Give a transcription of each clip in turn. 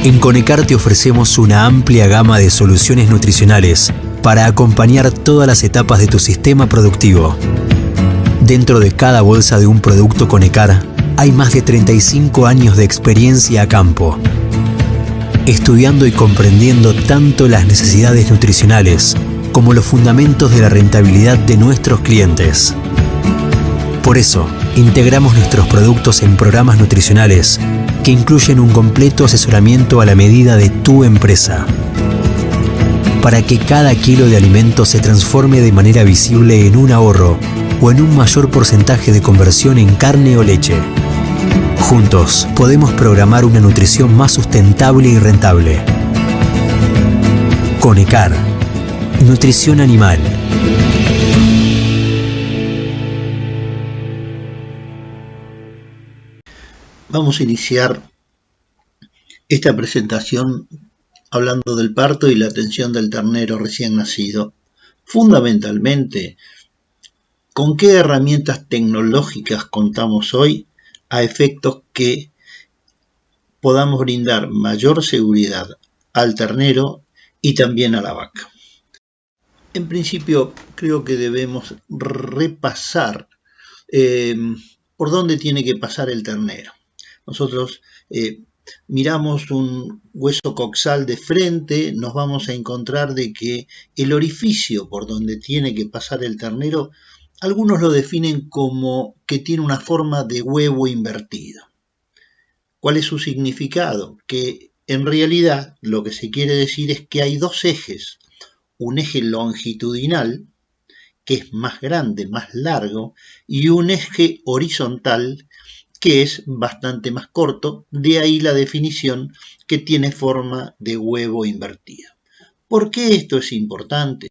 En Conecar te ofrecemos una amplia gama de soluciones nutricionales para acompañar todas las etapas de tu sistema productivo. Dentro de cada bolsa de un producto Conecar hay más de 35 años de experiencia a campo, estudiando y comprendiendo tanto las necesidades nutricionales como los fundamentos de la rentabilidad de nuestros clientes. Por eso, integramos nuestros productos en programas nutricionales que incluyen un completo asesoramiento a la medida de tu empresa, para que cada kilo de alimento se transforme de manera visible en un ahorro o en un mayor porcentaje de conversión en carne o leche. Juntos podemos programar una nutrición más sustentable y rentable. Conecar, nutrición animal. Vamos a iniciar esta presentación hablando del parto y la atención del ternero recién nacido. Fundamentalmente, ¿con qué herramientas tecnológicas contamos hoy a efectos que podamos brindar mayor seguridad al ternero y también a la vaca? En principio, creo que debemos repasar por dónde tiene que pasar el ternero. Nosotros miramos un hueso coxal de frente, nos vamos a encontrar de que el orificio por donde tiene que pasar el ternero, algunos lo definen como que tiene una forma de huevo invertido. ¿Cuál es su significado? Que en realidad lo que se quiere decir es que hay dos ejes, un eje longitudinal, que es más grande, más largo, y un eje horizontal, que es bastante más corto, de ahí la definición que tiene forma de huevo invertido. ¿Por qué esto es importante?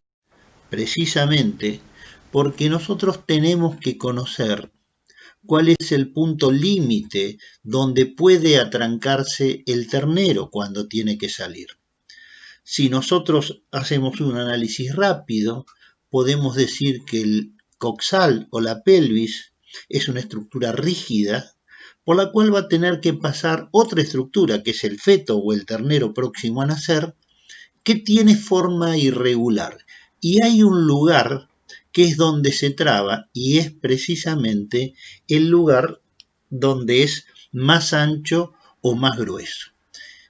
Precisamente porque nosotros tenemos que conocer cuál es el punto límite donde puede atrancarse el ternero cuando tiene que salir. Si nosotros hacemos un análisis rápido, podemos decir que el coxal o la pelvis es una estructura rígida por la cual va a tener que pasar otra estructura, que es el feto o el ternero próximo a nacer, que tiene forma irregular. Y hay un lugar que es donde se traba y es precisamente el lugar donde es más ancho o más grueso.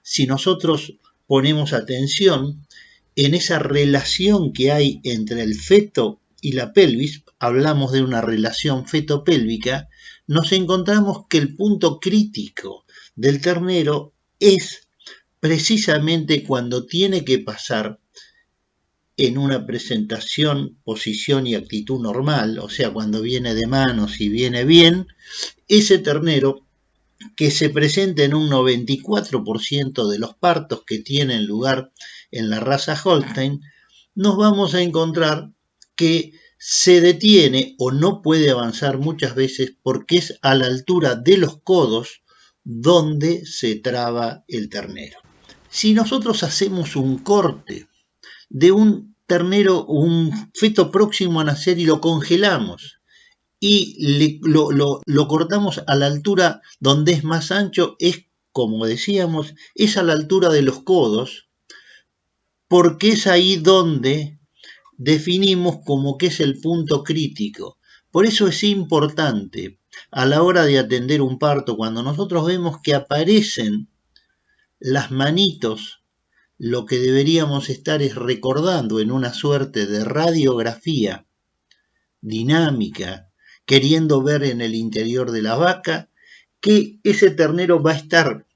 Si nosotros ponemos atención en esa relación que hay entre el feto y la pelvis, hablamos de una relación feto-pélvica, nos encontramos que el punto crítico del ternero es precisamente cuando tiene que pasar en una presentación, posición y actitud normal, o sea, cuando viene de manos y viene bien, ese ternero que se presenta en un 94% de los partos que tienen lugar en la raza Holstein, nos vamos a encontrar que se detiene o no puede avanzar muchas veces porque es a la altura de los codos donde se traba el ternero. Si nosotros hacemos un corte de un ternero, un feto próximo a nacer y lo congelamos y lo cortamos a la altura donde es más ancho, es, como decíamos, es a la altura de los codos, porque es ahí donde definimos como que es el punto crítico. Por eso es importante a la hora de atender un parto, cuando nosotros vemos que aparecen las manitos, lo que deberíamos estar es recordando en una suerte de radiografía dinámica, queriendo ver en el interior de la vaca, que ese ternero va a estar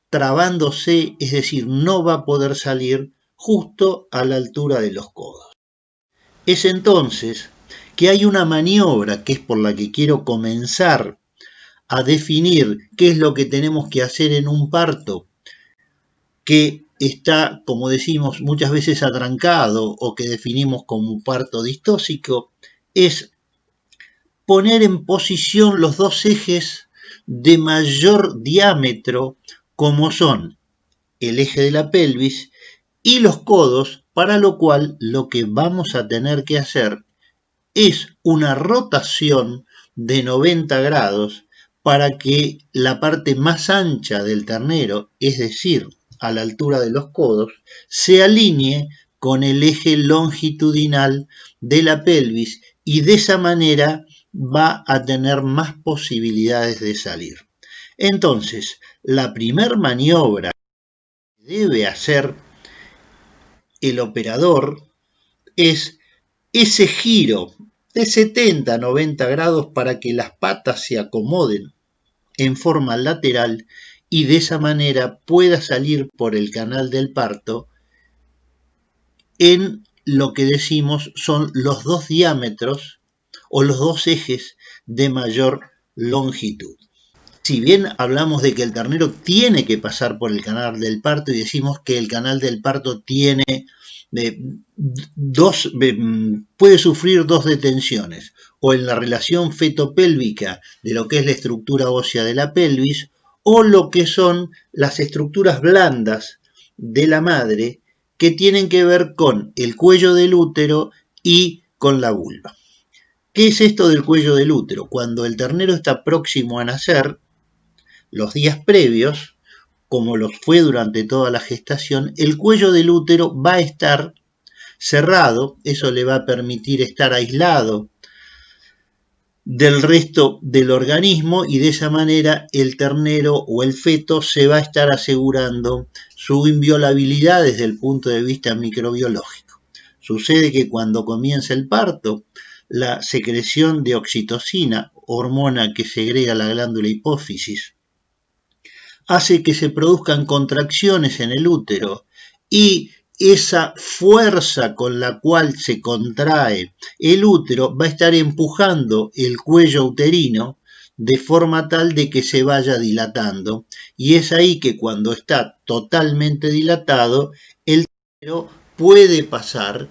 trabándose, es decir, no va a poder salir justo a la altura de los codos. Es entonces que hay una maniobra que es por la que quiero comenzar a definir qué es lo que tenemos que hacer en un parto que está, como decimos, muchas veces atrancado o que definimos como un parto distóxico, es poner en posición los dos ejes de mayor diámetro, como son el eje de la pelvis y los codos, para lo cual lo que vamos a tener que hacer es una rotación de 90 grados para que la parte más ancha del ternero, es decir, a la altura de los codos, se alinee con el eje longitudinal de la pelvis y de esa manera va a tener más posibilidades de salir. Entonces, la primer maniobra que debe hacer el operador es ese giro de 70-90 grados para que las patas se acomoden en forma lateral y de esa manera pueda salir por el canal del parto en lo que decimos son los dos diámetros o los dos ejes de mayor longitud. Si bien hablamos de que el ternero tiene que pasar por el canal del parto y decimos que el canal del parto tiene puede sufrir dos detenciones, o en la relación fetopélvica de lo que es la estructura ósea de la pelvis, o lo que son las estructuras blandas de la madre que tienen que ver con el cuello del útero y con la vulva. ¿Qué es esto del cuello del útero? Cuando el ternero está próximo a nacer, los días previos, como los fue durante toda la gestación, el cuello del útero va a estar cerrado, eso le va a permitir estar aislado del resto del organismo y de esa manera el ternero o el feto se va a estar asegurando su inviolabilidad desde el punto de vista microbiológico. Sucede que cuando comienza el parto, la secreción de oxitocina, hormona que segrega la glándula hipófisis, hace que se produzcan contracciones en el útero y esa fuerza con la cual se contrae el útero va a estar empujando el cuello uterino de forma tal de que se vaya dilatando y es ahí que cuando está totalmente dilatado el útero puede pasar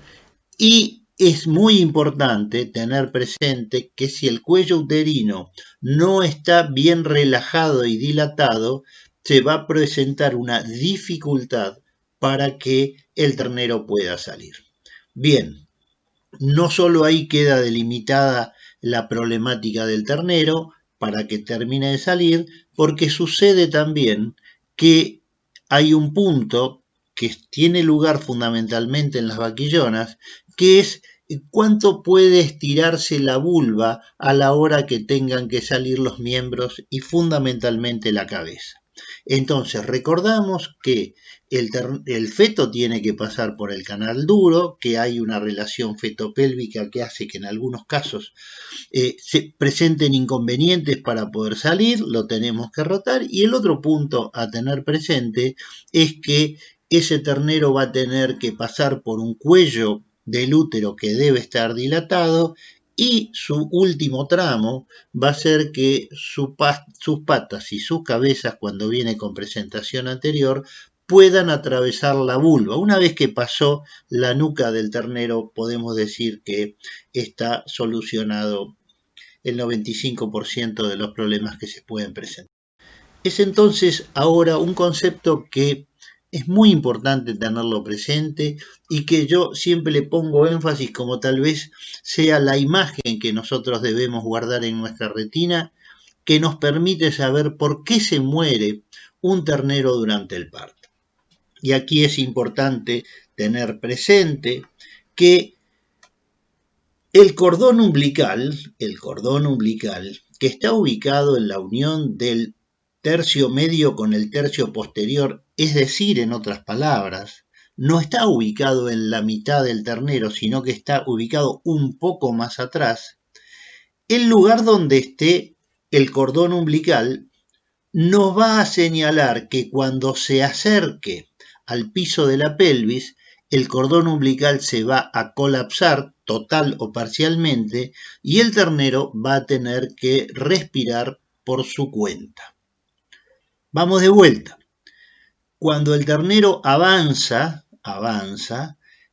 y es muy importante tener presente que si el cuello uterino no está bien relajado y dilatado, se va a presentar una dificultad para que el ternero pueda salir. Bien, no solo ahí queda delimitada la problemática del ternero para que termine de salir, porque sucede también que hay un punto que tiene lugar fundamentalmente en las vaquillonas, que es cuánto puede estirarse la vulva a la hora que tengan que salir los miembros y fundamentalmente la cabeza. Entonces recordamos que el feto tiene que pasar por el canal duro, que hay una relación fetopélvica que hace que en algunos casos se presenten inconvenientes para poder salir, lo tenemos que rotar. Y el otro punto a tener presente es que ese ternero va a tener que pasar por un cuello del útero que debe estar dilatado y su último tramo va a ser que sus patas y sus cabezas, cuando viene con presentación anterior, puedan atravesar la vulva. Una vez que pasó la nuca del ternero, podemos decir que está solucionado el 95% de los problemas que se pueden presentar. Es entonces ahora un concepto que es muy importante tenerlo presente y que yo siempre le pongo énfasis como tal vez sea la imagen que nosotros debemos guardar en nuestra retina, que nos permite saber por qué se muere un ternero durante el parto. Y aquí es importante tener presente que el cordón umbilical, que está ubicado en la unión del tercio medio con el tercio posterior, es decir, en otras palabras, no está ubicado en la mitad del ternero, sino que está ubicado un poco más atrás. El lugar donde esté el cordón umbilical nos va a señalar que cuando se acerque al piso de la pelvis, el cordón umbilical se va a colapsar total o parcialmente y el ternero va a tener que respirar por su cuenta. Vamos de vuelta. Cuando el ternero avanza,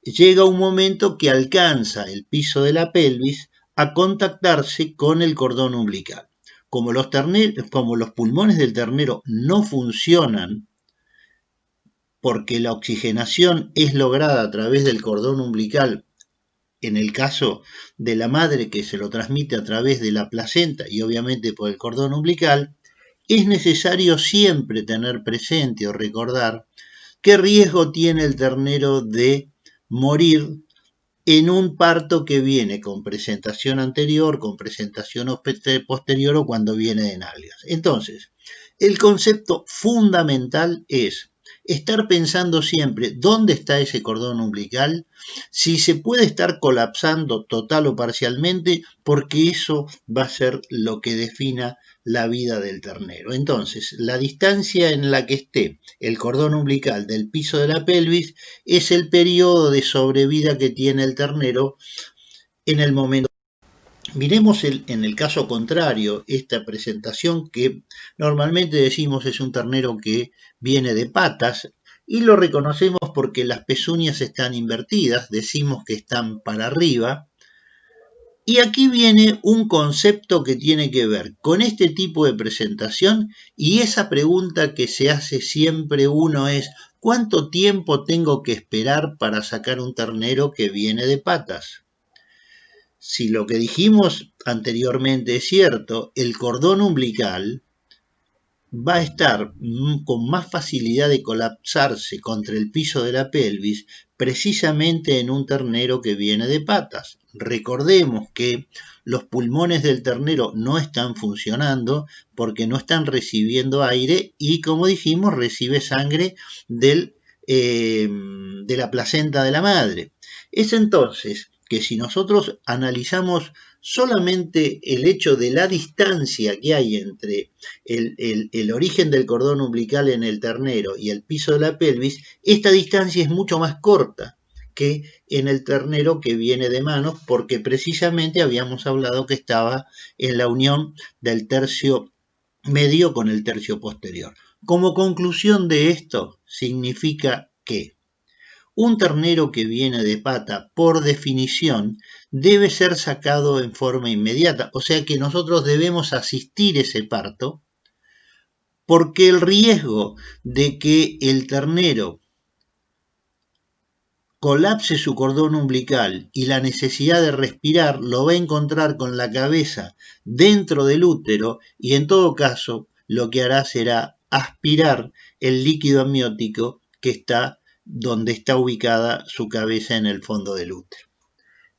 llega un momento que alcanza el piso de la pelvis a contactarse con el cordón umbilical. Como los pulmones del ternero no funcionan porque la oxigenación es lograda a través del cordón umbilical, en el caso de la madre que se lo transmite a través de la placenta y obviamente por el cordón umbilical, es necesario siempre tener presente o recordar ¿Qué riesgo tiene el ternero de morir en un parto que viene con presentación anterior, con presentación posterior o cuando viene de nalgas? Entonces, el concepto fundamental es estar pensando siempre dónde está ese cordón umbilical, si se puede estar colapsando total o parcialmente, porque eso va a ser lo que defina la vida del ternero. Entonces, la distancia en la que esté el cordón umbilical del piso de la pelvis es el periodo de sobrevida que tiene el ternero en el momento. Miremos en el caso contrario esta presentación que normalmente decimos es un ternero que viene de patas y lo reconocemos porque las pezuñas están invertidas, decimos que están para arriba. Y aquí viene un concepto que tiene que ver con este tipo de presentación y esa pregunta que se hace siempre uno es ¿cuánto tiempo tengo que esperar para sacar un ternero que viene de patas? Si lo que dijimos anteriormente es cierto, el cordón umbilical va a estar con más facilidad de colapsarse contra el piso de la pelvis precisamente en un ternero que viene de patas. Recordemos que los pulmones del ternero no están funcionando porque no están recibiendo aire y, como dijimos, recibe sangre de la placenta de la madre. Es entonces que si nosotros analizamos solamente el hecho de la distancia que hay entre el origen del cordón umbilical en el ternero y el piso de la pelvis, esta distancia es mucho más corta que en el ternero que viene de manos, porque precisamente habíamos hablado que estaba en la unión del tercio medio con el tercio posterior. Como conclusión de esto, significa que un ternero que viene de pata, por definición, debe ser sacado en forma inmediata, o sea que nosotros debemos asistir ese parto, porque el riesgo de que el ternero colapse su cordón umbilical y la necesidad de respirar lo va a encontrar con la cabeza dentro del útero y en todo caso lo que hará será aspirar el líquido amniótico que está donde está ubicada su cabeza en el fondo del útero.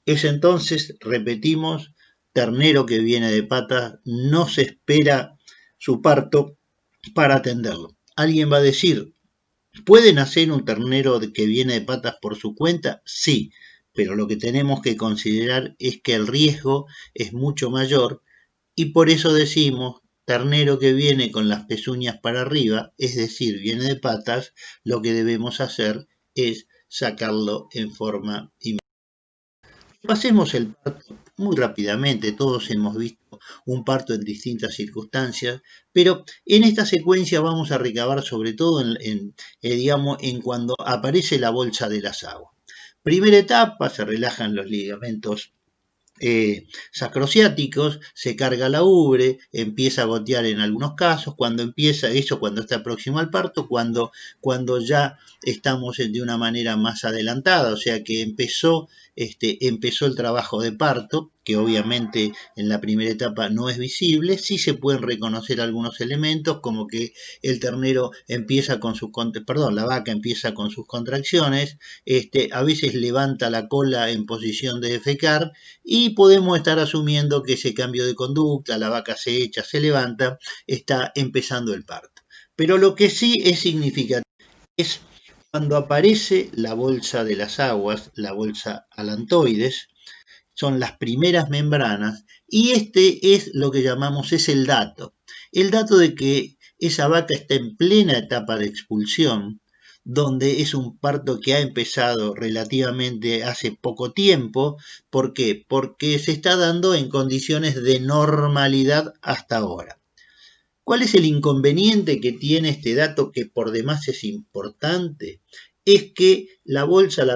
Es entonces, repetimos, ternero que viene de patas, no se espera su parto para atenderlo. Alguien va a decir, ¿puede nacer un ternero que viene de patas por su cuenta? Sí, pero lo que tenemos que considerar es que el riesgo es mucho mayor y por eso decimos ternero que viene con las pezuñas para arriba, es decir, viene de patas, lo que debemos hacer es sacarlo en forma inmediata. Pasemos el parto muy rápidamente, todos hemos visto un parto en distintas circunstancias, pero en esta secuencia vamos a recabar sobre todo en cuando aparece la bolsa de las aguas. Primera etapa, se relajan los ligamentos sacrociáticos, se carga la ubre, empieza a gotear en algunos casos, cuando está próximo al parto, cuando ya estamos de una manera más adelantada, o sea que empezó el trabajo de parto, que obviamente en la primera etapa no es visible, sí se pueden reconocer algunos elementos, como que el ternero empieza con la vaca empieza con sus contracciones, a veces levanta la cola en posición de defecar, y podemos estar asumiendo que ese cambio de conducta, la vaca se echa, se levanta, está empezando el parto. Pero lo que sí es significativo es cuando aparece la bolsa de las aguas, la bolsa alantoides, son las primeras membranas, y es lo que llamamos, es el dato de que esa vaca está en plena etapa de expulsión, donde es un parto que ha empezado relativamente hace poco tiempo. ¿Por qué? Porque se está dando en condiciones de normalidad hasta ahora. ¿Cuál es el inconveniente que tiene este dato, que por demás es importante? Es que la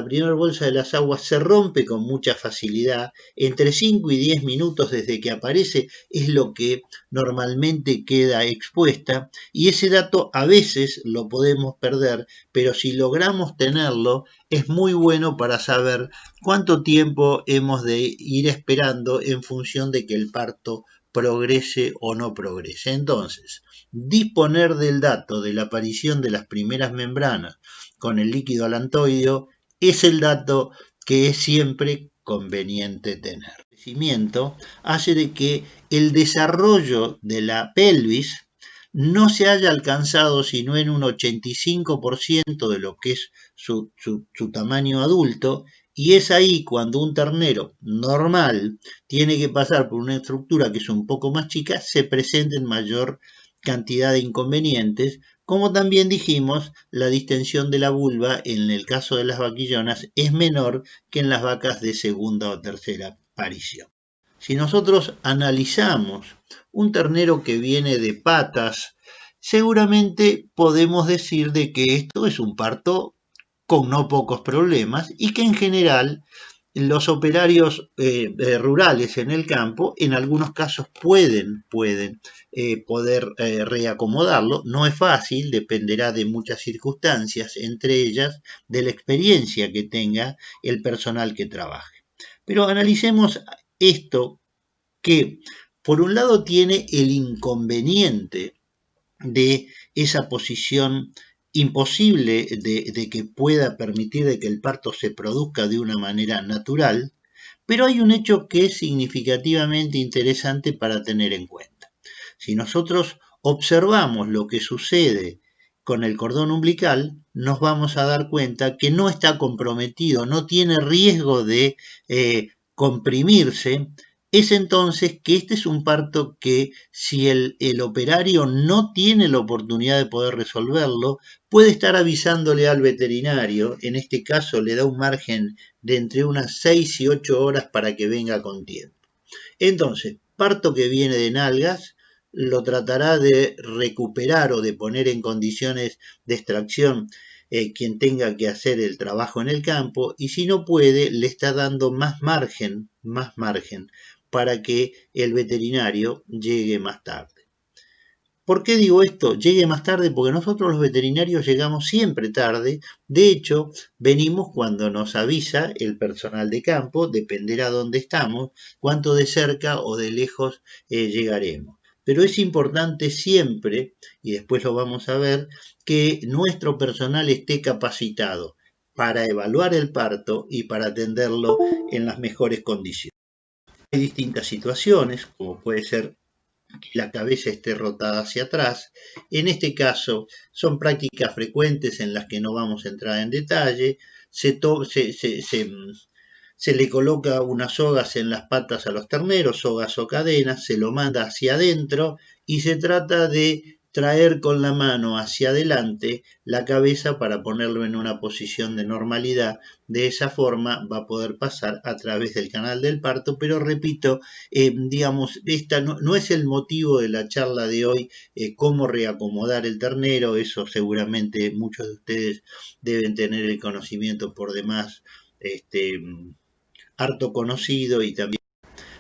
primera bolsa de las aguas se rompe con mucha facilidad, entre 5 y 10 minutos desde que aparece es lo que normalmente queda expuesta, y ese dato a veces lo podemos perder, pero si logramos tenerlo es muy bueno para saber cuánto tiempo hemos de ir esperando en función de que el parto progrese o no progrese. Entonces, disponer del dato de la aparición de las primeras membranas con el líquido alantoideo es el dato que es siempre conveniente tener. El crecimiento hace de que el desarrollo de la pelvis no se haya alcanzado sino en un 85% de lo que es su tamaño adulto, y es ahí cuando un ternero normal tiene que pasar por una estructura que es un poco más chica, se presenta en mayor cantidad de inconvenientes, como también dijimos, la distensión de la vulva en el caso de las vaquillonas es menor que en las vacas de segunda o tercera aparición. Si nosotros analizamos un ternero que viene de patas, seguramente podemos decir de que esto es un parto con no pocos problemas y que en general los operarios rurales en el campo en algunos casos pueden poder reacomodarlo. No es fácil, dependerá de muchas circunstancias, entre ellas de la experiencia que tenga el personal que trabaje. Pero analicemos esto, que por un lado tiene el inconveniente de esa posición imposible de que pueda permitir de que el parto se produzca de una manera natural, pero hay un hecho que es significativamente interesante para tener en cuenta. Si nosotros observamos lo que sucede con el cordón umbilical, nos vamos a dar cuenta que no está comprometido, no tiene riesgo de comprimirse. Es entonces que este es un parto que si el operario no tiene la oportunidad de poder resolverlo, puede estar avisándole al veterinario, en este caso le da un margen de entre unas 6 y 8 horas para que venga con tiempo. Entonces, parto que viene de nalgas, lo tratará de recuperar o de poner en condiciones de extracción quien tenga que hacer el trabajo en el campo, y si no puede, le está dando más margen para que el veterinario llegue más tarde. ¿Por qué digo esto? Llegue más tarde porque nosotros los veterinarios llegamos siempre tarde. De hecho, venimos cuando nos avisa el personal de campo, dependerá dónde estamos, cuánto de cerca o de lejos llegaremos. Pero es importante siempre, y después lo vamos a ver, que nuestro personal esté capacitado para evaluar el parto y para atenderlo en las mejores condiciones. Hay distintas situaciones, como puede ser que la cabeza esté rotada hacia atrás. En este caso son prácticas frecuentes en las que no vamos a entrar en detalle. Se le coloca unas sogas en las patas a los terneros, sogas o cadenas, se lo manda hacia adentro y se trata de traer con la mano hacia adelante la cabeza para ponerlo en una posición de normalidad. De esa forma va a poder pasar a través del canal del parto, pero repito, digamos, esta no es el motivo de la charla de hoy, cómo reacomodar el ternero. Eso seguramente muchos de ustedes deben tener el conocimiento por demás, harto conocido, y también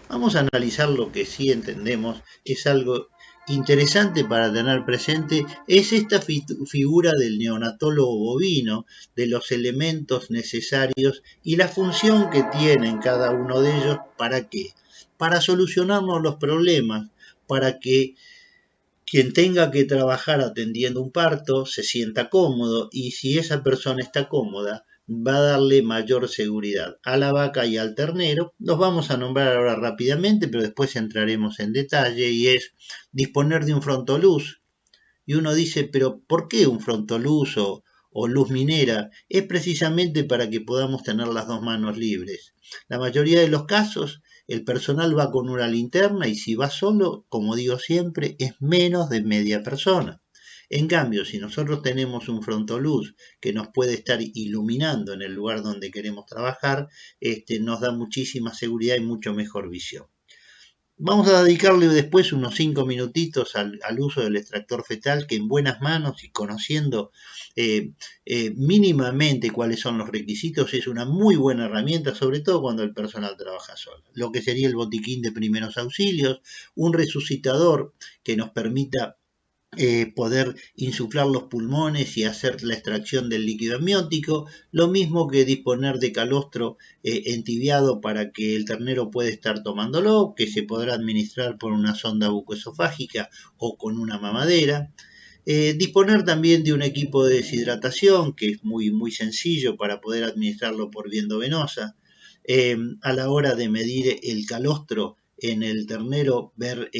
vamos a analizar lo que sí entendemos es algo interesante para tener presente, es esta figura del neonatólogo bovino, de los elementos necesarios y la función que tienen cada uno de ellos. ¿Para qué? Para solucionarnos los problemas, para que quien tenga que trabajar atendiendo un parto se sienta cómodo, y si esa persona está cómoda, va a darle mayor seguridad a la vaca y al ternero. Los vamos a nombrar ahora rápidamente, pero después entraremos en detalle, y es disponer de un frontoluz. Y uno dice, pero ¿por qué un frontoluz o luz minera? Es precisamente para que podamos tener las dos manos libres. La mayoría de los casos el personal va con una linterna, y si va solo, como digo siempre, es menos de media persona. En cambio, si nosotros tenemos un frontoluz que nos puede estar iluminando en el lugar donde queremos trabajar, nos da muchísima seguridad y mucho mejor visión. Vamos a dedicarle después unos 5 minutitos al uso del extractor fetal, que en buenas manos y conociendo mínimamente cuáles son los requisitos, es una muy buena herramienta, sobre todo cuando el personal trabaja solo. Lo que sería el botiquín de primeros auxilios, un resucitador que nos permita poder insuflar los pulmones y hacer la extracción del líquido amniótico, lo mismo que disponer de calostro entibiado para que el ternero pueda estar tomándolo, que se podrá administrar por una sonda bucoesofágica o con una mamadera. Disponer también de un equipo de deshidratación, que es muy sencillo para poder administrarlo por vía endovenosa. A la hora de medir el calostro en el ternero, ver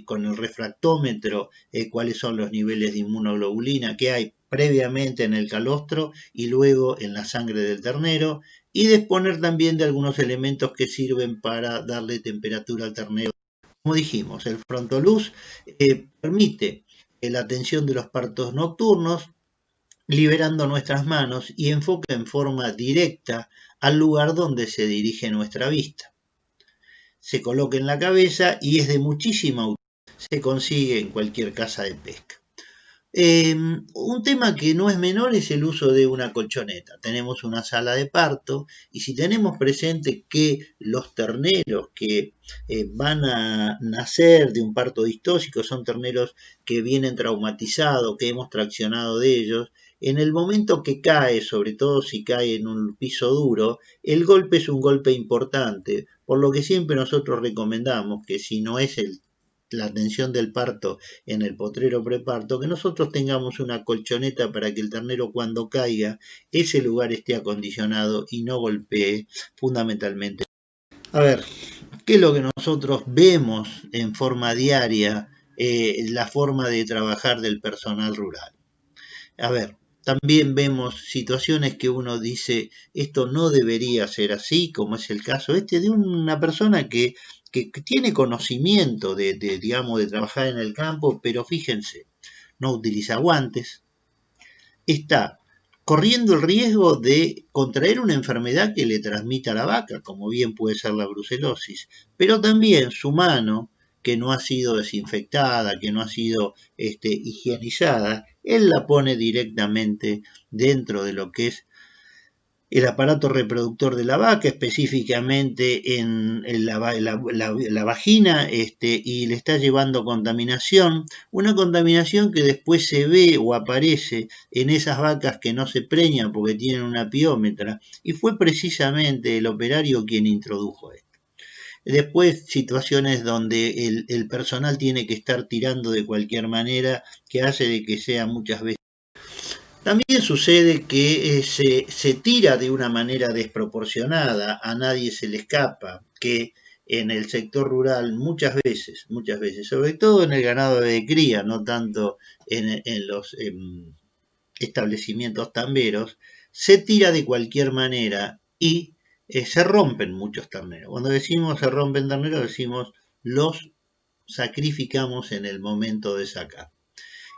con el refractómetro cuáles son los niveles de inmunoglobulina que hay previamente en el calostro y luego en la sangre del ternero, y disponer también de algunos elementos que sirven para darle temperatura al ternero. Como dijimos, el Frontoluz permite la atención de los partos nocturnos, liberando nuestras manos, y enfoca en forma directa al lugar donde se dirige nuestra vista. Se coloca en la cabeza y es de muchísima utilidad. Se consigue en cualquier casa de pesca. Un tema que no es menor es el uso de una colchoneta. Tenemos una sala de parto y si tenemos presente que los terneros que van a nacer de un parto distóxico son terneros que vienen traumatizados, que hemos traccionado de ellos, en el momento que cae, sobre todo si cae en un piso duro, el golpe es un golpe importante, por lo que siempre nosotros recomendamos que si no es la atención del parto en el potrero preparto, que nosotros tengamos una colchoneta para que el ternero cuando caiga, ese lugar esté acondicionado y no golpee fundamentalmente. A ver, ¿qué es lo que nosotros vemos en forma diaria, la forma de trabajar del personal rural? A ver, también vemos situaciones que uno dice, esto no debería ser así, como es el caso de una persona que tiene conocimiento digamos, de trabajar en el campo, pero fíjense, no utiliza guantes, está corriendo el riesgo de contraer una enfermedad que le transmita a la vaca, como bien puede ser la brucelosis, pero también su mano, que no ha sido desinfectada, que no ha sido higienizada, él la pone directamente dentro de lo que es el aparato reproductor de la vaca, específicamente en la vagina, y le está llevando contaminación, una contaminación que después se ve o aparece en esas vacas que no se preñan porque tienen una piómetra, y fue precisamente el operario quien introdujo esto. Después, situaciones donde el personal tiene que estar tirando de cualquier manera, que hace de que sea muchas veces. También sucede que se tira de una manera desproporcionada, a nadie se le escapa, que en el sector rural muchas veces, sobre todo en el ganado de cría, no tanto en los establecimientos tamberos, se tira de cualquier manera y se rompen muchos terneros. Cuando decimos se rompen terneros, decimos los sacrificamos en el momento de sacar.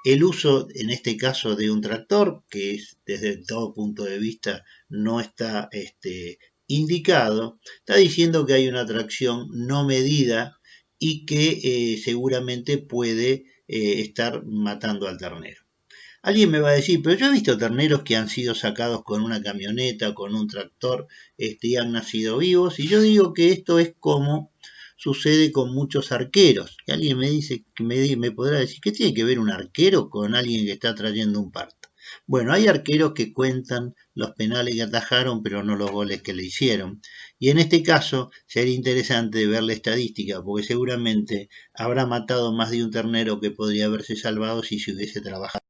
El uso, en este caso, de un tractor, que desde todo punto de vista no está indicado, está diciendo que hay una tracción no medida y que seguramente puede estar matando al ternero. Alguien me va a decir, pero yo he visto terneros que han sido sacados con una camioneta, con un tractor, y han nacido vivos, y yo digo que esto es como sucede con muchos arqueros. Y alguien me dice, me podrá decir, ¿qué tiene que ver un arquero con alguien que está trayendo un parto? Bueno, hay arqueros que cuentan los penales que atajaron, pero no los goles que le hicieron. Y en este caso sería interesante ver la estadística, porque seguramente habrá matado más de un ternero que podría haberse salvado si se hubiese trabajado.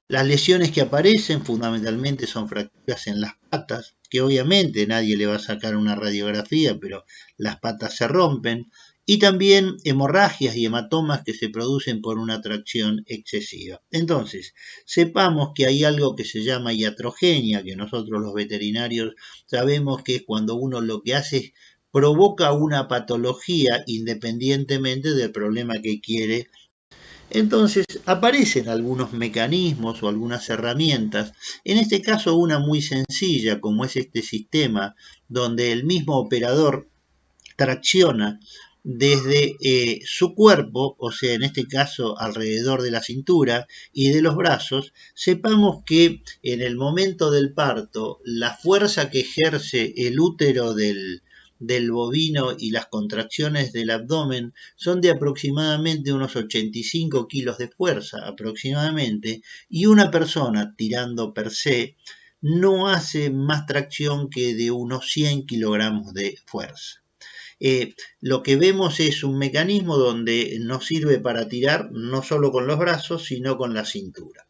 Las lesiones que aparecen fundamentalmente son fracturas en las patas, que obviamente nadie le va a sacar una radiografía, pero las patas se rompen, y también hemorragias y hematomas que se producen por una tracción excesiva. Entonces, sepamos que hay algo que se llama iatrogenia, que nosotros los veterinarios sabemos que es cuando uno lo que hace es provoca una patología independientemente del problema que quiere. Entonces aparecen algunos mecanismos o algunas herramientas, en este caso una muy sencilla como es este sistema donde el mismo operador tracciona desde su cuerpo, o sea en este caso alrededor de la cintura y de los brazos. Sepamos que en el momento del parto la fuerza que ejerce el útero del del bovino y las contracciones del abdomen son de aproximadamente unos 85 kilos de fuerza aproximadamente, y una persona tirando per se no hace más tracción que de unos 100 kilogramos de fuerza. Lo que vemos es un mecanismo donde nos sirve para tirar no solo con los brazos, sino con la cintura.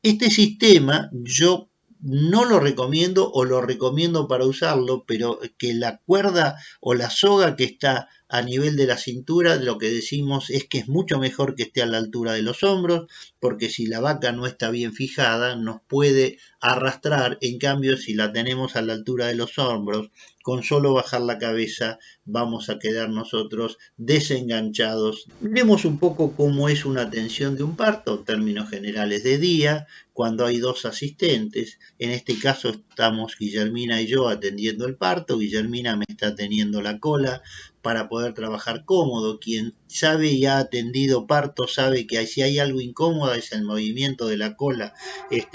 Este sistema yo no lo recomiendo, o lo recomiendo para usarlo, pero que la cuerda o la soga que está a nivel de la cintura, lo que decimos es que es mucho mejor que esté a la altura de los hombros, porque si la vaca no está bien fijada nos puede arrastrar. En cambio, si la tenemos a la altura de los hombros, con solo bajar la cabeza vamos a quedar nosotros desenganchados. Vemos un poco cómo es una atención de un parto, en términos generales de día, cuando hay dos asistentes. En este caso estamos Guillermina y yo atendiendo el parto. Guillermina me está teniendo la cola para poder trabajar cómodo. Quien sabe y ha atendido parto sabe que si hay algo incómodo es el movimiento de la cola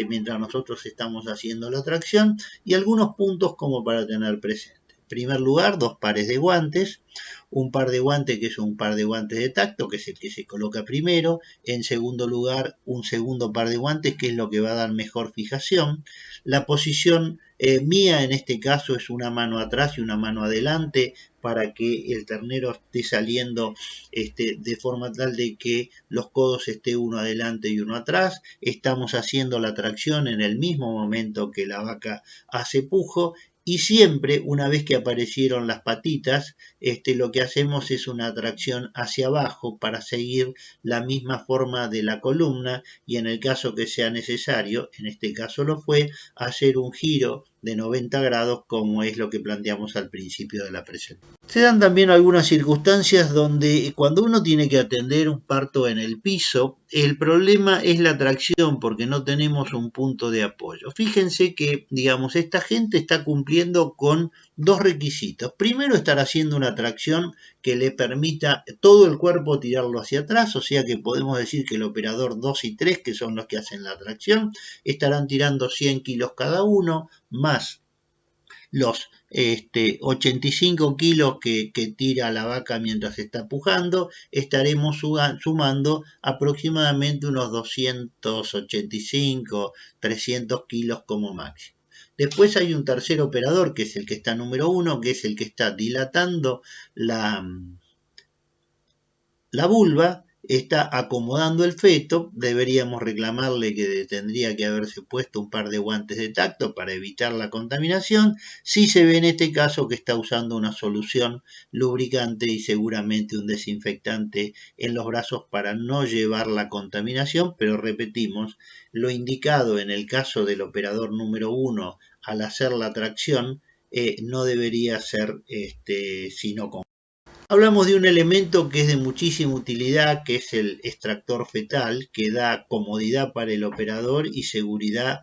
mientras nosotros estamos haciendo la tracción, y algunos puntos como para tener presente. En primer lugar, 2 pares de guantes. Un par de guantes que es un par de guantes de tacto, que es el que se coloca primero. En segundo lugar, un segundo par de guantes, que es lo que va a dar mejor fijación. La posición mía en este caso es una mano atrás y una mano adelante, para que el ternero esté saliendo de forma tal de que los codos esté uno adelante y uno atrás. Estamos haciendo la tracción en el mismo momento que la vaca hace pujo. Y siempre, una vez que aparecieron las patitas, lo que hacemos es una tracción hacia abajo para seguir la misma forma de la columna, y en el caso que sea necesario, en este caso lo fue, hacer un giro de 90 grados, como es lo que planteamos al principio de la presentación. Se dan también algunas circunstancias donde cuando uno tiene que atender un parto en el piso, el problema es la tracción, porque no tenemos un punto de apoyo. Fíjense que, digamos, esta gente está cumpliendo con 2 requisitos. Primero, estar haciendo una tracción que le permita todo el cuerpo tirarlo hacia atrás, o sea que podemos decir que el operador 2 y 3, que son los que hacen la tracción, estarán tirando 100 kilos cada uno, más los 85 kilos que tira la vaca mientras está pujando. Estaremos sumando aproximadamente unos 285, 300 kilos como máximo. Después hay un tercer operador, que es el que está número 1, que es el que está dilatando la vulva, está acomodando el feto. Deberíamos reclamarle que tendría que haberse puesto un par de guantes de tacto para evitar la contaminación. Sí se ve en este caso que está usando una solución lubricante y seguramente un desinfectante en los brazos para no llevar la contaminación, pero repetimos, lo indicado en el caso del operador número 1 al hacer la tracción no debería ser sino con. Hablamos de un elemento que es de muchísima utilidad, que es el extractor fetal, que da comodidad para el operador y seguridad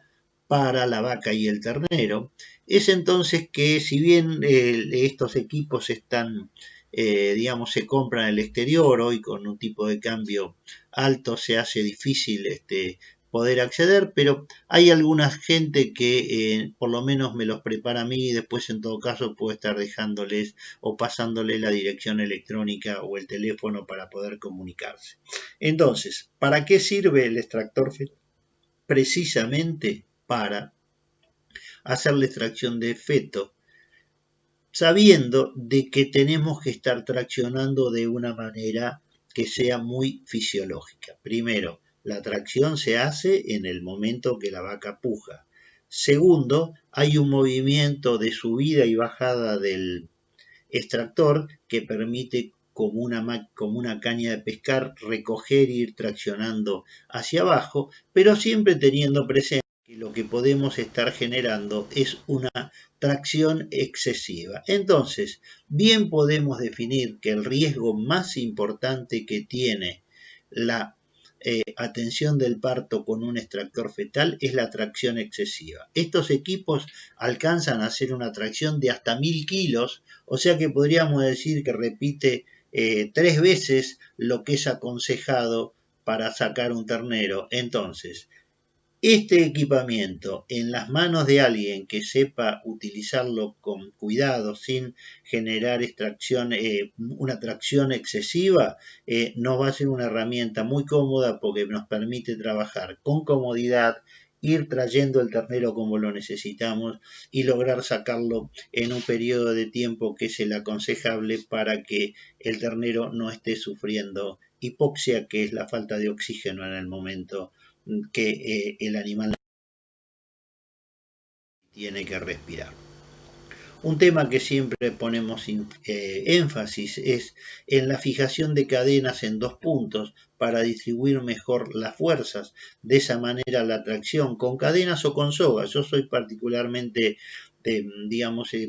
para la vaca y el ternero. Es entonces que, si bien estos equipos están, se compran en el exterior, hoy con un tipo de cambio alto se hace difícil poder acceder, pero hay alguna gente que por lo menos me los prepara a mí, y después en todo caso puedo estar dejándoles o pasándoles la dirección electrónica o el teléfono para poder comunicarse. Entonces, ¿para qué sirve el extractor fetal? Precisamente para hacer la extracción de feto, sabiendo de que tenemos que estar traccionando de una manera que sea muy fisiológica. Primero, la tracción se hace en el momento que la vaca puja. Segundo, hay un movimiento de subida y bajada del extractor que permite, como una caña de pescar, recoger e ir traccionando hacia abajo, pero siempre teniendo presente que lo que podemos estar generando es una tracción excesiva. Entonces, bien podemos definir que el riesgo más importante que tiene la atención del parto con un extractor fetal es la tracción excesiva. Estos equipos alcanzan a hacer una tracción de hasta 1000 kilos, o sea que podríamos decir que repite 3 veces lo que es aconsejado para sacar un ternero. Entonces, Este equipamiento en las manos de alguien que sepa utilizarlo con cuidado, sin generar una tracción excesiva, nos va a ser una herramienta muy cómoda porque nos permite trabajar con comodidad, ir trayendo el ternero como lo necesitamos y lograr sacarlo en un periodo de tiempo que es el aconsejable para que el ternero no esté sufriendo hipoxia, que es la falta de oxígeno en el momento que el animal tiene que respirar. Un tema que siempre ponemos énfasis es en la fijación de cadenas en 2 puntos para distribuir mejor las fuerzas. De esa manera la tracción con cadenas o con sogas. Yo soy particularmente,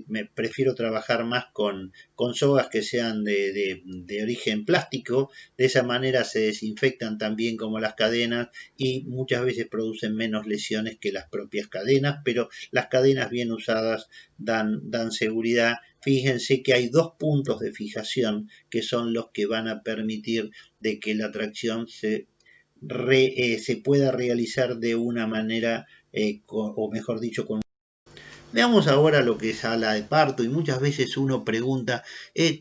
me prefiero trabajar más con sogas que sean de origen plástico. De esa manera se desinfectan tan bien como las cadenas y muchas veces producen menos lesiones que las propias cadenas, pero las cadenas bien usadas dan seguridad. Fíjense que hay 2 puntos de fijación que son los que van a permitir de que la tracción se pueda realizar de una manera, o mejor dicho, con... Veamos ahora lo que es sala de parto, y muchas veces uno pregunta,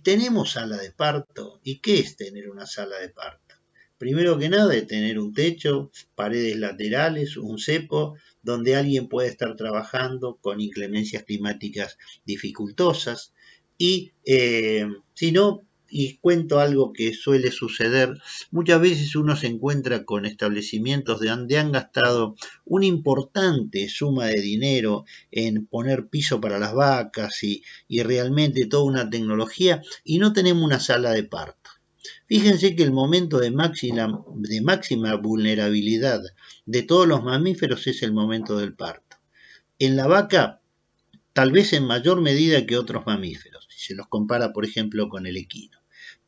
¿tenemos sala de parto? ¿Y qué es tener una sala de parto? Primero que nada, es tener un techo, paredes laterales, un cepo, donde alguien puede estar trabajando con inclemencias climáticas dificultosas. Y si no, y cuento algo que suele suceder, muchas veces uno se encuentra con establecimientos donde han gastado una importante suma de dinero en poner piso para las vacas y realmente toda una tecnología, y no tenemos una sala de parto. Fíjense que el momento de máxima vulnerabilidad de todos los mamíferos es el momento del parto. En la vaca, tal vez en mayor medida que otros mamíferos, si se los compara, por ejemplo, con el equino.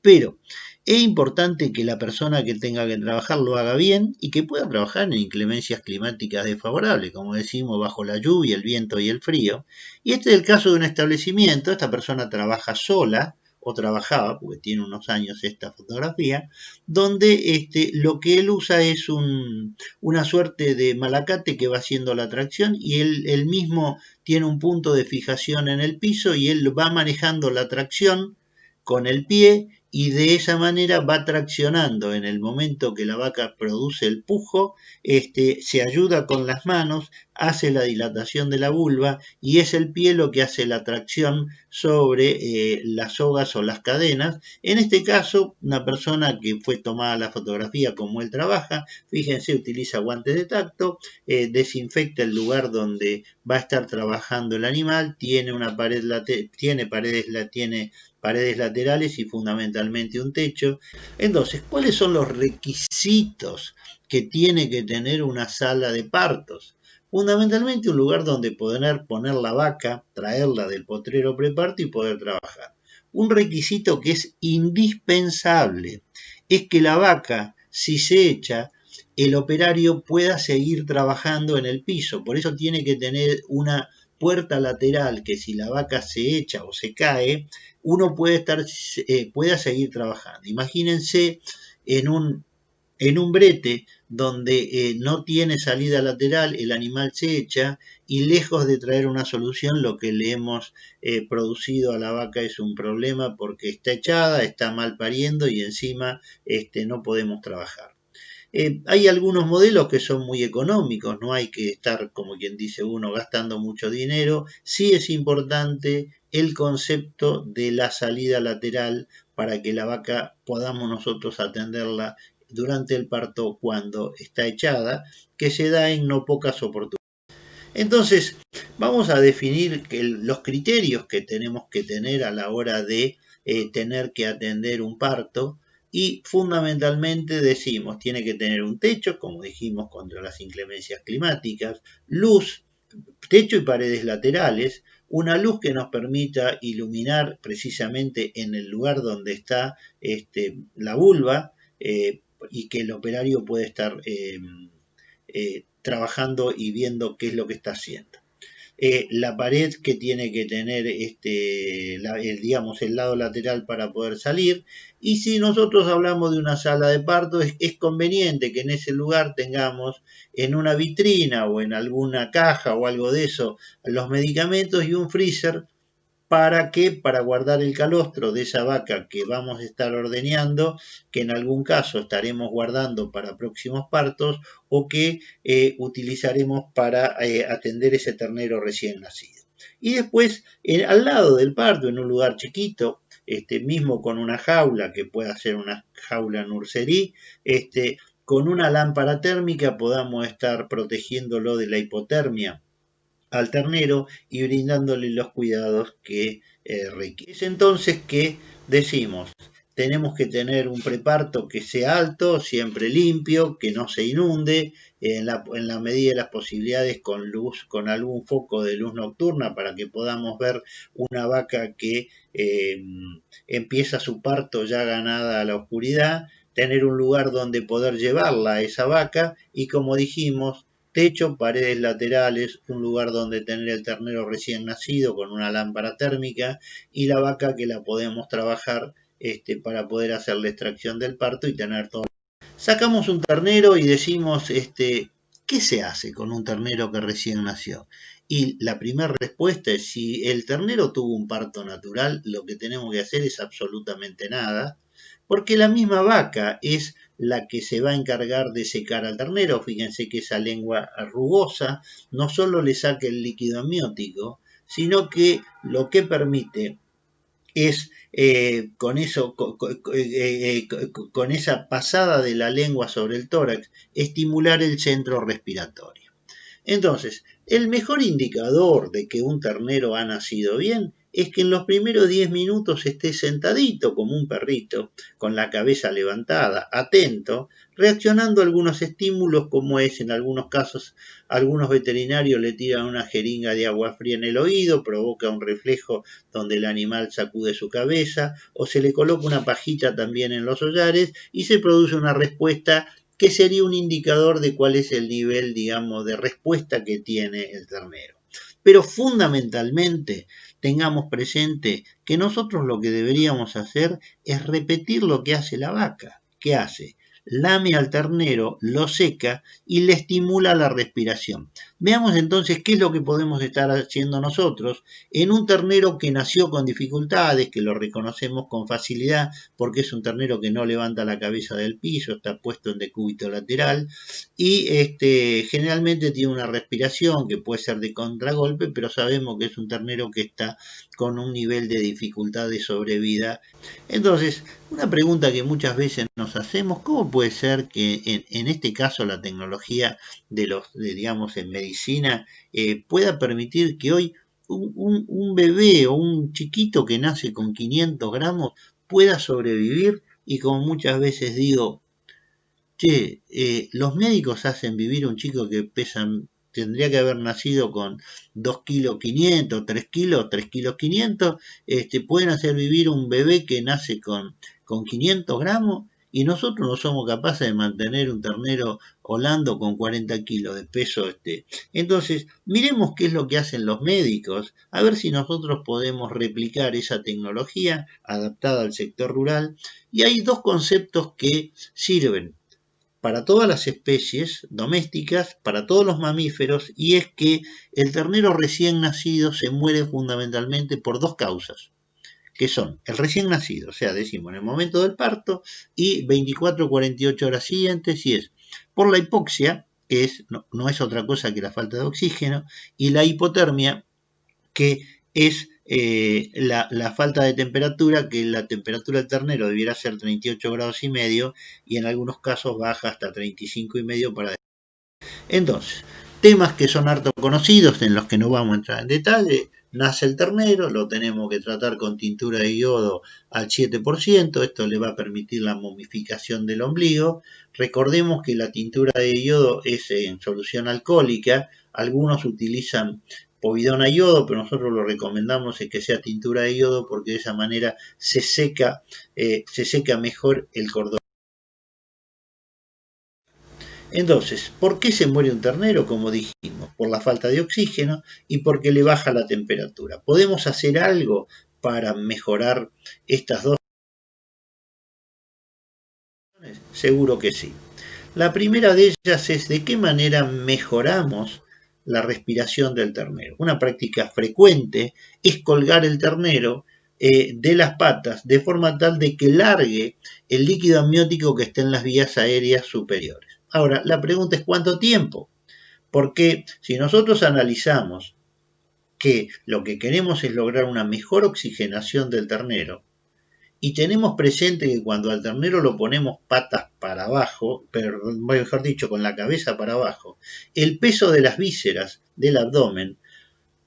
Pero es importante que la persona que tenga que trabajar lo haga bien y que pueda trabajar en inclemencias climáticas desfavorables, como decimos, bajo la lluvia, el viento y el frío. Y este es el caso de un establecimiento. Esta persona trabaja sola, o trabajaba, porque tiene unos años esta fotografía, donde lo que él usa es una suerte de malacate que va haciendo la tracción, y él mismo tiene un punto de fijación en el piso y él va manejando la tracción con el pie, y de esa manera va traccionando. En el momento que la vaca produce el pujo, se ayuda con las manos, hace la dilatación de la vulva, y es el pie lo que hace la tracción sobre las sogas o las cadenas. En este caso, una persona que fue tomada la fotografía como él trabaja, fíjense, utiliza guantes de tacto, desinfecta el lugar donde va a estar trabajando el animal, tiene una pared tiene paredes laterales y fundamentalmente un techo. Entonces, ¿cuáles son los requisitos que tiene que tener una sala de partos? Fundamentalmente un lugar donde poder poner la vaca, traerla del potrero preparto y poder trabajar. Un requisito que es indispensable es que la vaca, si se echa, el operario pueda seguir trabajando en el piso. Por eso tiene que tener una puerta lateral que, si la vaca se echa o se cae, uno pueda seguir trabajando. Imagínense en un brete donde no tiene salida lateral, el animal se echa, y lejos de traer una solución, lo que le hemos producido a la vaca es un problema, porque está echada, está mal pariendo y encima no podemos trabajar. Hay algunos modelos que son muy económicos, no hay que estar, como quien dice uno, gastando mucho dinero. Sí es importante el concepto de la salida lateral para que la vaca podamos nosotros atenderla durante el parto cuando está echada, que se da en no pocas oportunidades. Entonces, vamos a definir los criterios que tenemos que tener a la hora de tener que atender un parto. Y fundamentalmente decimos, tiene que tener un techo, como dijimos, contra las inclemencias climáticas, luz, techo y paredes laterales, una luz que nos permita iluminar precisamente en el lugar donde está la vulva, y que el operario puede estar trabajando y viendo qué es lo que está haciendo. la pared que tiene que tener digamos, el lado lateral para poder salir. Y si nosotros hablamos de una sala de parto, es conveniente que en ese lugar tengamos en una vitrina o en alguna caja o algo de eso los medicamentos y un freezer. ¿Para qué? Para guardar el calostro de esa vaca que vamos a estar ordeñando, que en algún caso estaremos guardando para próximos partos o que utilizaremos para atender ese ternero recién nacido. Y después, al lado del parto, en un lugar chiquito, mismo con una jaula, que pueda ser una jaula nursery, con una lámpara térmica podamos estar protegiéndolo de la hipotermia al ternero y brindándole los cuidados que requiere. Es entonces que decimos, tenemos que tener un preparto que sea alto, siempre limpio, que no se inunde, en la medida de las posibilidades con luz, con algún foco de luz nocturna para que podamos ver una vaca que empieza su parto ya ganada a la oscuridad, tener un lugar donde poder llevarla a esa vaca y, como dijimos, techo, paredes laterales, un lugar donde tener el ternero recién nacido con una lámpara térmica y la vaca que la podemos trabajar para poder hacer la extracción del parto y tener todo. Sacamos un ternero y decimos, ¿qué se hace con un ternero que recién nació? Y la primera respuesta es, si el ternero tuvo un parto natural, lo que tenemos que hacer es absolutamente nada, porque la misma vaca es la que se va a encargar de secar al ternero. Fíjense que esa lengua rugosa no solo le saca el líquido amniótico, sino que lo que permite es con esa pasada de la lengua sobre el tórax, estimular el centro respiratorio. Entonces, el mejor indicador de que un ternero ha nacido bien es que en los primeros 10 minutos esté sentadito como un perrito, con la cabeza levantada, atento, reaccionando a algunos estímulos, como es en algunos casos, algunos veterinarios le tiran una jeringa de agua fría en el oído, provoca un reflejo donde el animal sacude su cabeza, o se le coloca una pajita también en los hollares y se produce una respuesta que sería un indicador de cuál es el nivel, digamos, de respuesta que tiene el ternero. Pero fundamentalmente tengamos presente que nosotros lo que deberíamos hacer es repetir lo que hace la vaca. ¿Qué hace? Lame al ternero, lo seca y le estimula la respiración. Veamos entonces qué es lo que podemos estar haciendo nosotros en un ternero que nació con dificultades, que lo reconocemos con facilidad porque es un ternero que no levanta la cabeza del piso, está puesto en decúbito lateral y generalmente tiene una respiración que puede ser de contragolpe, pero sabemos que es un ternero que está con un nivel de dificultad de sobrevida. Entonces, una pregunta que muchas veces nos hacemos, ¿cómo puede ser que en este caso la tecnología digamos, en medicina pueda permitir que hoy un bebé o un chiquito que nace con 500 gramos pueda sobrevivir? Y como muchas veces digo, che, los médicos hacen vivir un chico que tendría que haber nacido con 2 kilos 500, 3 kilos 500, pueden hacer vivir un bebé que nace con 500 gramos y nosotros no somos capaces de mantener un ternero holando con 40 kilos de peso. Entonces, miremos qué es lo que hacen los médicos, a ver si nosotros podemos replicar esa tecnología adaptada al sector rural. Y hay dos conceptos que sirven para todas las especies domésticas, para todos los mamíferos, y es que el ternero recién nacido se muere fundamentalmente por dos causas, que son el recién nacido, o sea, decimos en el momento del parto, y 24 o 48 horas siguientes, y es por la hipoxia, que no es otra cosa que la falta de oxígeno, y la hipotermia, que es la falta de temperatura, que la temperatura del ternero debiera ser 38 grados y medio y en algunos casos baja hasta 35 y medio para... Entonces, temas que son harto conocidos, en los que no vamos a entrar en detalle. Nace el ternero, lo tenemos que tratar con tintura de yodo al 7%, esto le va a permitir la momificación del ombligo. Recordemos que la tintura de yodo es en solución alcohólica, algunos utilizan povidona y yodo, pero nosotros lo recomendamos es que sea tintura de yodo porque de esa manera se seca mejor el cordón. Entonces, ¿por qué se muere un ternero? Como dijimos, por la falta de oxígeno y porque le baja la temperatura. ¿Podemos hacer algo para mejorar estas dos? Seguro que sí. La primera de ellas es de qué manera mejoramos la respiración del ternero. Una práctica frecuente es colgar el ternero de las patas de forma tal de que largue el líquido amniótico que está en las vías aéreas superiores. Ahora, la pregunta es ¿cuánto tiempo? Porque si nosotros analizamos que lo que queremos es lograr una mejor oxigenación del ternero, y tenemos presente que cuando al ternero lo ponemos patas para abajo, pero mejor dicho, con la cabeza para abajo, el peso de las vísceras del abdomen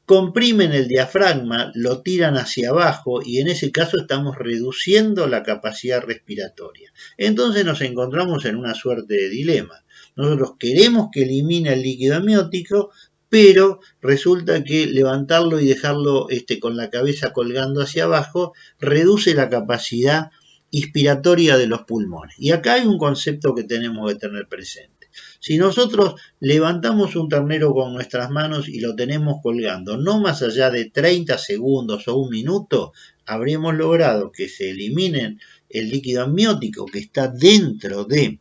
comprimen el diafragma, lo tiran hacia abajo y en ese caso estamos reduciendo la capacidad respiratoria. Entonces nos encontramos en una suerte de dilema. Nosotros queremos que elimine el líquido amniótico, pero resulta que levantarlo y dejarlo con la cabeza colgando hacia abajo reduce la capacidad inspiratoria de los pulmones. Y acá hay un concepto que tenemos que tener presente. Si nosotros levantamos un ternero con nuestras manos y lo tenemos colgando no más allá de 30 segundos o un minuto, habremos logrado que se eliminen el líquido amniótico que está dentro de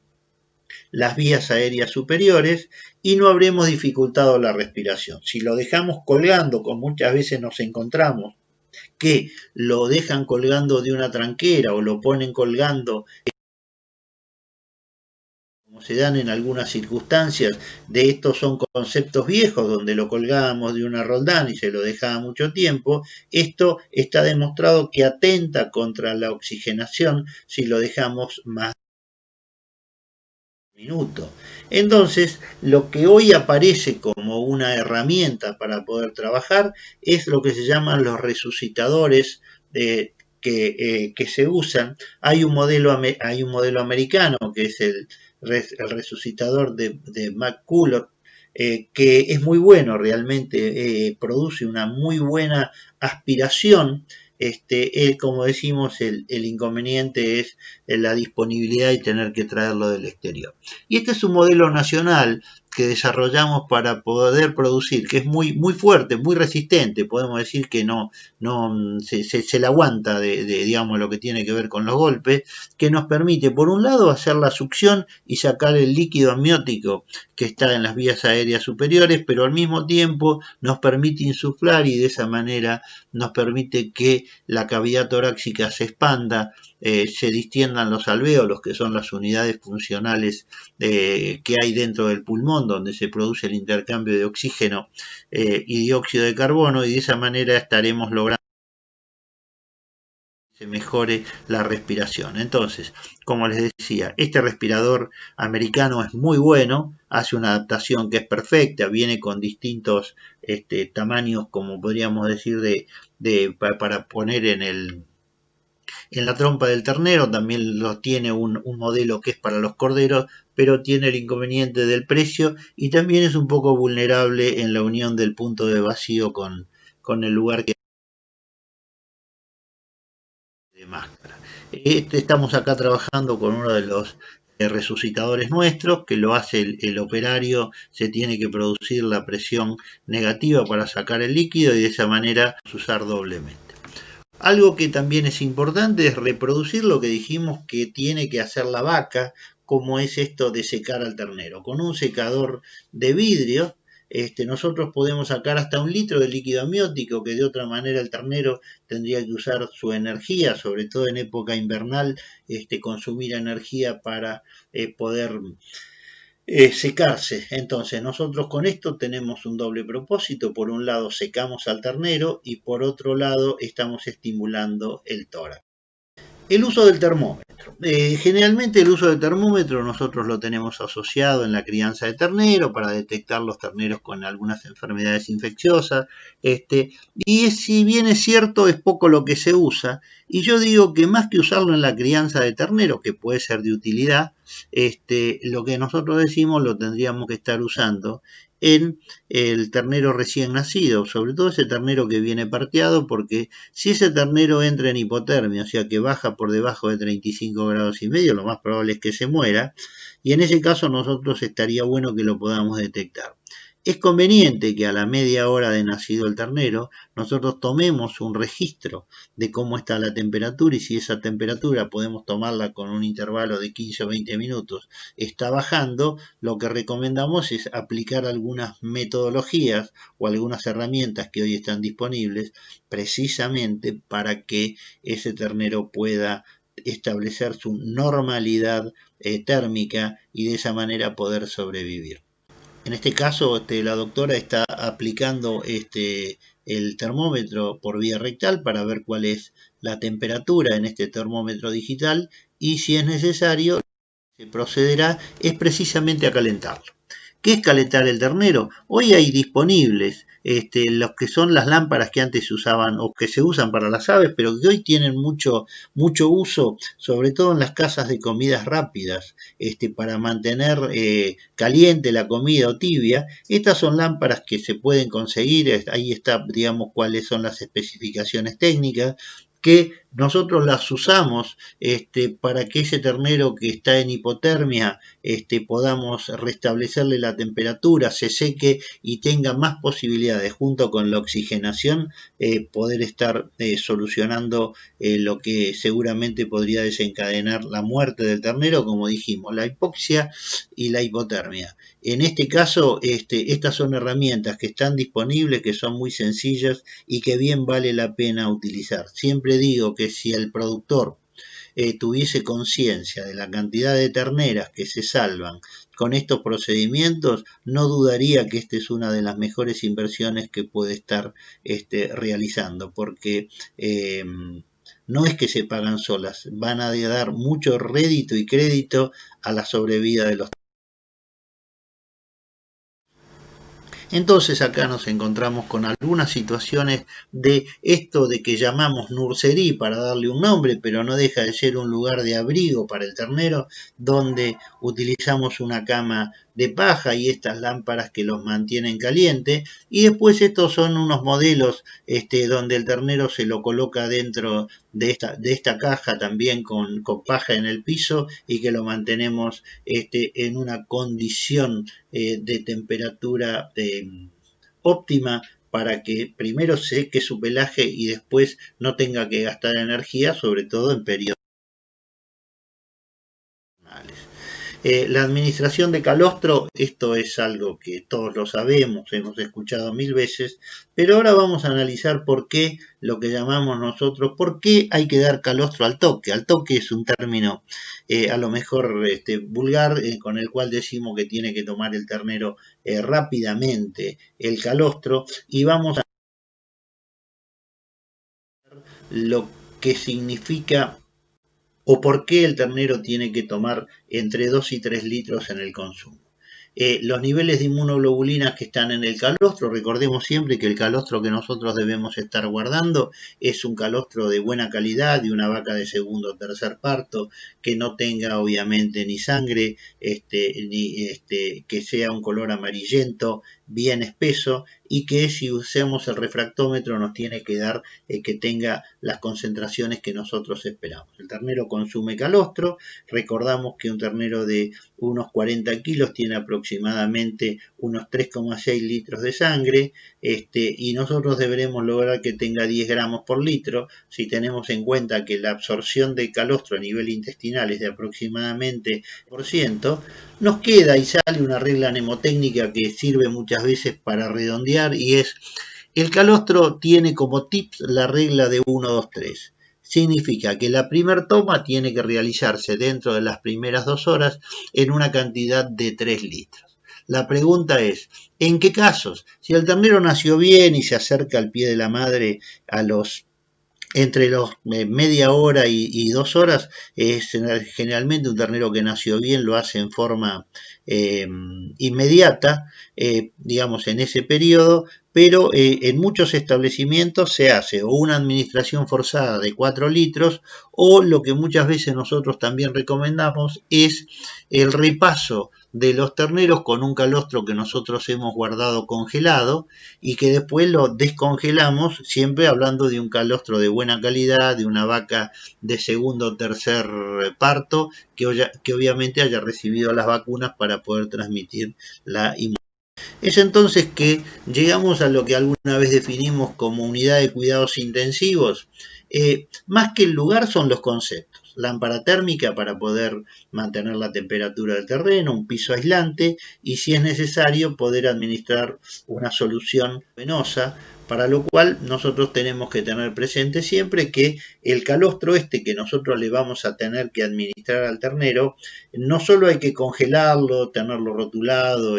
las vías aéreas superiores y no habremos dificultado la respiración. Si lo dejamos colgando, como muchas veces nos encontramos, que lo dejan colgando de una tranquera o lo ponen colgando, como se dan en algunas circunstancias, de estos son conceptos viejos donde lo colgábamos de una roldán y se lo dejaba mucho tiempo, esto está demostrado que atenta contra la oxigenación si lo dejamos más minuto. Entonces, lo que hoy aparece como una herramienta para poder trabajar es lo que se llaman los resucitadores que se usan. Hay un modelo americano que es el resucitador de McCulloch, que es muy bueno realmente, produce una muy buena aspiración. Como decimos, el inconveniente es la disponibilidad y tener que traerlo del exterior. Y este es un modelo nacional que desarrollamos para poder producir, que es muy fuerte, muy resistente, podemos decir que no se le aguanta digamos lo que tiene que ver con los golpes, que nos permite por un lado hacer la succión y sacar el líquido amniótico que está en las vías aéreas superiores, pero al mismo tiempo nos permite insuflar y de esa manera nos permite que la cavidad torácica se expanda, se distiendan los alvéolos, que son las unidades funcionales que hay dentro del pulmón, donde se produce el intercambio de oxígeno y dióxido de carbono, y de esa manera estaremos logrando que se mejore la respiración. Entonces, como les decía, este respirador americano es muy bueno, hace una adaptación que es perfecta, viene con distintos tamaños, como podríamos decir, para poner en la trompa del ternero. También lo tiene un modelo que es para los corderos, pero tiene el inconveniente del precio y también es un poco vulnerable en la unión del punto de vacío con el lugar que de máscara. Estamos acá trabajando con uno de los resucitadores nuestros, que lo hace el operario, se tiene que producir la presión negativa para sacar el líquido y de esa manera usar doblemente. Algo que también es importante es reproducir lo que dijimos que tiene que hacer la vaca, como es esto de secar al ternero. Con un secador de vidrio, nosotros podemos sacar hasta 1 litro de líquido amniótico, que de otra manera el ternero tendría que usar su energía, sobre todo en época invernal, consumir energía para poder secarse. Entonces nosotros con esto tenemos un doble propósito. Por un lado secamos al ternero y por otro lado estamos estimulando el tórax. El uso del termómetro. Generalmente el uso del termómetro nosotros lo tenemos asociado en la crianza de ternero para detectar los terneros con algunas enfermedades infecciosas. Y si bien es cierto, es poco lo que se usa, Y yo digo que más que usarlo en la crianza de ternero, que puede ser de utilidad, lo que nosotros decimos lo tendríamos que estar usando en el ternero recién nacido, sobre todo ese ternero que viene parteado, porque si ese ternero entra en hipotermia, o sea que baja por debajo de 35 grados y medio, lo más probable es que se muera, y en ese caso nosotros estaría bueno que lo podamos detectar. Es conveniente que a la media hora de nacido el ternero nosotros tomemos un registro de cómo está la temperatura, y si esa temperatura podemos tomarla con un intervalo de 15 o 20 minutos está bajando, lo que recomendamos es aplicar algunas metodologías o algunas herramientas que hoy están disponibles precisamente para que ese ternero pueda establecer su normalidad térmica y de esa manera poder sobrevivir. En este caso, la doctora está aplicando el termómetro por vía rectal para ver cuál es la temperatura en este termómetro digital, y si es necesario, se procederá es precisamente a calentarlo. ¿Qué es calentar el ternero? Hoy hay disponibles los que son las lámparas que antes se usaban o que se usan para las aves, pero que hoy tienen mucho uso, sobre todo en las casas de comidas rápidas, para mantener caliente la comida o tibia. Estas son lámparas que se pueden conseguir, ahí está, digamos, cuáles son las especificaciones técnicas, que nosotros las usamos para que ese ternero que está en hipotermia podamos restablecerle la temperatura, se seque y tenga más posibilidades, junto con la oxigenación, poder estar solucionando lo que seguramente podría desencadenar la muerte del ternero, como dijimos, la hipoxia y la hipotermia. En este caso, estas son herramientas que están disponibles, que son muy sencillas y que bien vale la pena utilizar. Siempre digo que si el productor tuviese conciencia de la cantidad de terneras que se salvan con estos procedimientos, no dudaría que esta es una de las mejores inversiones que puede estar realizando, porque no es que se pagan solas, van a dar mucho rédito y crédito a la sobrevida de los. Entonces acá nos encontramos con algunas situaciones de esto de que llamamos nursery para darle un nombre, pero no deja de ser un lugar de abrigo para el ternero, donde utilizamos una cama de paja y estas lámparas que los mantienen caliente, y después estos son unos modelos donde el ternero se lo coloca dentro de esta caja también con paja en el piso, y que lo mantenemos en una condición de temperatura óptima, para que primero seque su pelaje y después no tenga que gastar energía, sobre todo en periodos. La administración de calostro, esto es algo que todos lo sabemos, hemos escuchado 1000 veces, pero ahora vamos a analizar por qué lo que llamamos nosotros, por qué hay que dar calostro al toque. Al toque es un término a lo mejor vulgar, con el cual decimos que tiene que tomar el ternero rápidamente el calostro, y vamos a ver lo que significa o por qué el ternero tiene que tomar entre 2 y 3 litros en el consumo. Los niveles de inmunoglobulinas que están en el calostro, recordemos siempre que el calostro que nosotros debemos estar guardando es un calostro de buena calidad, de una vaca de segundo o tercer parto, que no tenga obviamente ni sangre, ni que sea un color amarillento, bien espeso, y que si usemos el refractómetro nos tiene que dar que tenga las concentraciones que nosotros esperamos. El ternero consume calostro, recordamos que un ternero de unos 40 kilos tiene aproximadamente unos 3,6 litros de sangre, y nosotros deberemos lograr que tenga 10 gramos por litro. Si tenemos en cuenta que la absorción de calostro a nivel intestinal es de aproximadamente 1%, nos queda y sale una regla mnemotécnica que sirve muchas veces para redondear, y es: el calostro tiene como tips la regla de 1, 2, 3. Significa que la primera toma tiene que realizarse dentro de las primeras 2 horas en una cantidad de 3 litros. La pregunta es, ¿en qué casos? Si el ternero nació bien y se acerca al pie de la madre a los entre los media hora y 2 horas, es generalmente un ternero que nació bien, lo hace en forma inmediata, digamos en ese periodo, pero en muchos establecimientos se hace o una administración forzada de 4 litros o lo que muchas veces nosotros también recomendamos es el repaso de los terneros con un calostro que nosotros hemos guardado congelado y que después lo descongelamos, siempre hablando de un calostro de buena calidad, de una vaca de segundo o tercer parto, que obviamente haya recibido las vacunas para poder transmitir la inmunidad. Es entonces que llegamos a lo que alguna vez definimos como unidad de cuidados intensivos. Más que el lugar son los conceptos. Lámpara térmica para poder mantener la temperatura del terreno, un piso aislante y si es necesario poder administrar una solución venosa, para lo cual nosotros tenemos que tener presente siempre que el calostro que nosotros le vamos a tener que administrar al ternero, no solo hay que congelarlo, tenerlo rotulado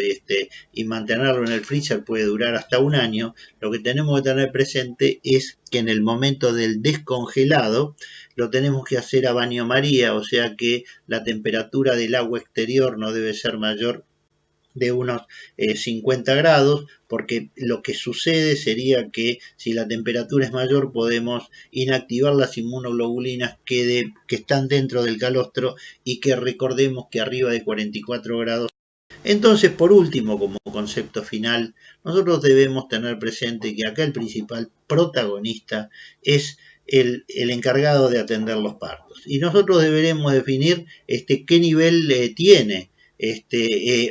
y mantenerlo en el freezer, puede durar hasta un año, lo que tenemos que tener presente es que en el momento del descongelado lo tenemos que hacer a baño María, o sea que la temperatura del agua exterior no debe ser mayor de unos 50 grados, porque lo que sucede sería que si la temperatura es mayor podemos inactivar las inmunoglobulinas que están dentro del calostro y que recordemos que arriba de 44 grados. Entonces, por último, como concepto final, nosotros debemos tener presente que acá el principal protagonista es el encargado de atender los partos. Y nosotros deberemos definir qué nivel tiene.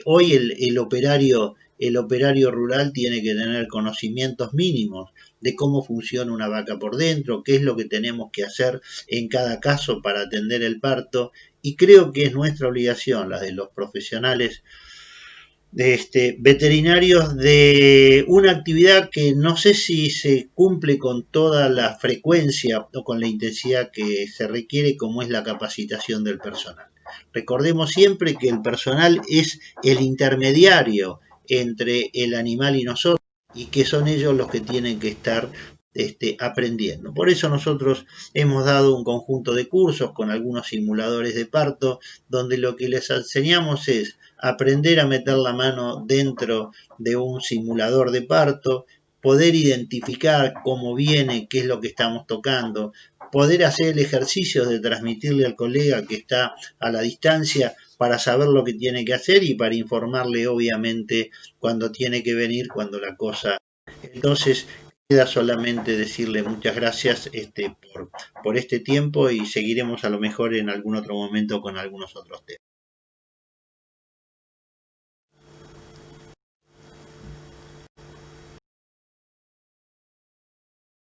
Hoy el operario rural tiene que tener conocimientos mínimos de cómo funciona una vaca por dentro, qué es lo que tenemos que hacer en cada caso para atender el parto, y creo que es nuestra obligación, la de los profesionales veterinarios, de una actividad que no sé si se cumple con toda la frecuencia o con la intensidad que se requiere, como es la capacitación del personal. Recordemos siempre que el personal es el intermediario entre el animal y nosotros y que son ellos los que tienen que estar aprendiendo. Por eso nosotros hemos dado un conjunto de cursos con algunos simuladores de parto, donde lo que les enseñamos es aprender a meter la mano dentro de un simulador de parto, poder identificar cómo viene, qué es lo que estamos tocando, poder hacer el ejercicio de transmitirle al colega que está a la distancia para saber lo que tiene que hacer y para informarle obviamente cuando tiene que venir, cuando la cosa. Entonces, queda solamente decirle muchas gracias por este tiempo y seguiremos a lo mejor en algún otro momento con algunos otros temas.